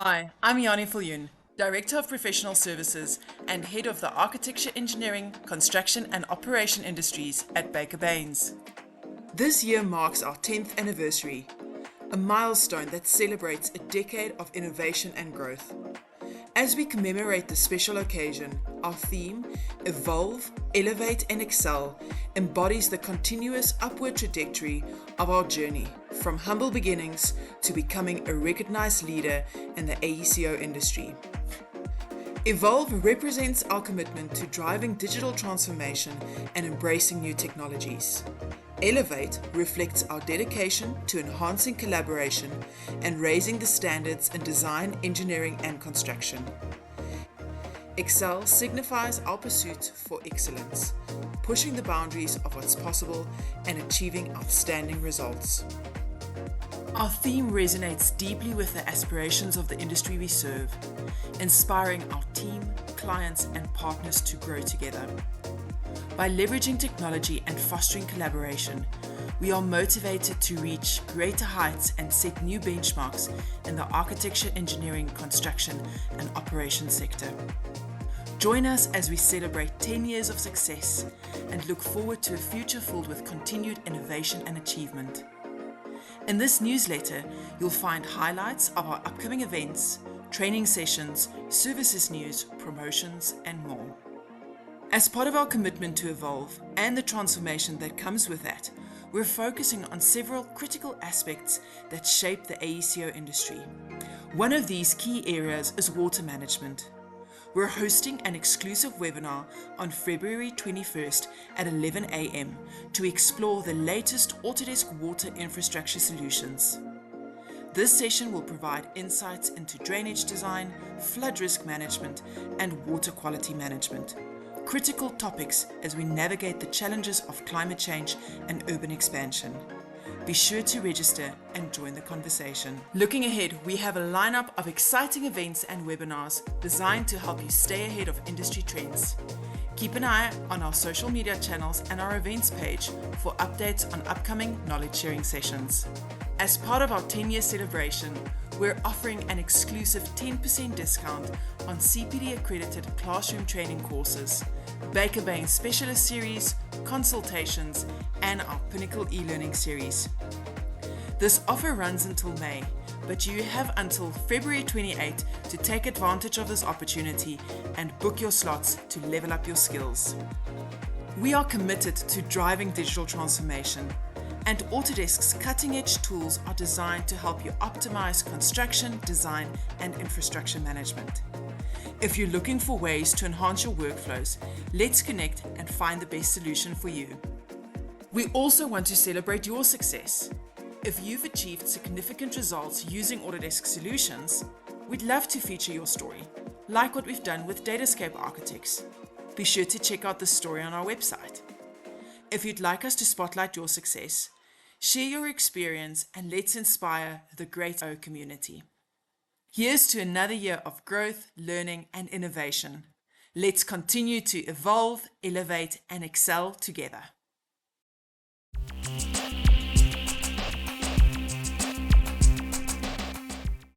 Hi, I'm Jani Viljoen, Director of Professional Services and Head of the Architecture, Engineering, Construction and Operation Industries at Baker Baynes. This year marks our 10th anniversary, a milestone that celebrates a decade of innovation and growth. As we commemorate this special occasion, our theme, Evolve, Elevate and Excel, embodies the continuous upward trajectory of our journey, from humble beginnings to becoming a recognized leader in the AECO industry. Evolve represents our commitment to driving digital transformation and embracing new technologies. Elevate reflects our dedication to enhancing collaboration and raising the standards in design, engineering, and construction. Excel signifies our pursuit for excellence, pushing the boundaries of what's possible and achieving outstanding results. Our theme resonates deeply with the aspirations of the industry we serve, inspiring our team, clients, and partners to grow together. By leveraging technology and fostering collaboration, we are motivated to reach greater heights and set new benchmarks in the architecture, engineering, construction, and operations sector. Join us as we celebrate 10 years of success and look forward to a future filled with continued innovation and achievement. In this newsletter, you'll find highlights of our upcoming events, training sessions, services news, promotions, and more. As part of our commitment to evolve and the transformation that comes with that, we're focusing on several critical aspects that shape the AECO industry. One of these key areas is water management. We're hosting an exclusive webinar on February 21st at 11 a.m. to explore the latest Autodesk water infrastructure solutions. This session will provide insights into drainage design, flood risk management, and water quality management. Critical topics as we navigate the challenges of climate change and urban expansion. Be sure to register and join the conversation. Looking ahead, we have a lineup of exciting events and webinars designed to help you stay ahead of industry trends. Keep an eye on our social media channels and our events page for updates on upcoming knowledge sharing sessions. As part of our 10-year celebration, we're offering an exclusive 10% discount on CPD accredited classroom training courses, Baker Baynes Specialist Series, consultations, and our Pinnacle e-learning series. This offer runs until May, but you have until February 28 to take advantage of this opportunity and book your slots to level up your skills. We are committed to driving digital transformation, and Autodesk's cutting-edge tools are designed to help you optimize construction, design, and infrastructure management. If you're looking for ways to enhance your workflows, let's connect and find the best solution for you. We also want to celebrate your success. If you've achieved significant results using Autodesk solutions, we'd love to feature your story, like what we've done with Datascape Architects. Be sure to check out the story on our website. If you'd like us to spotlight your success, share your experience and let's inspire the great O community. Here's to another year of growth, learning, and innovation. Let's continue to evolve, elevate, and excel together.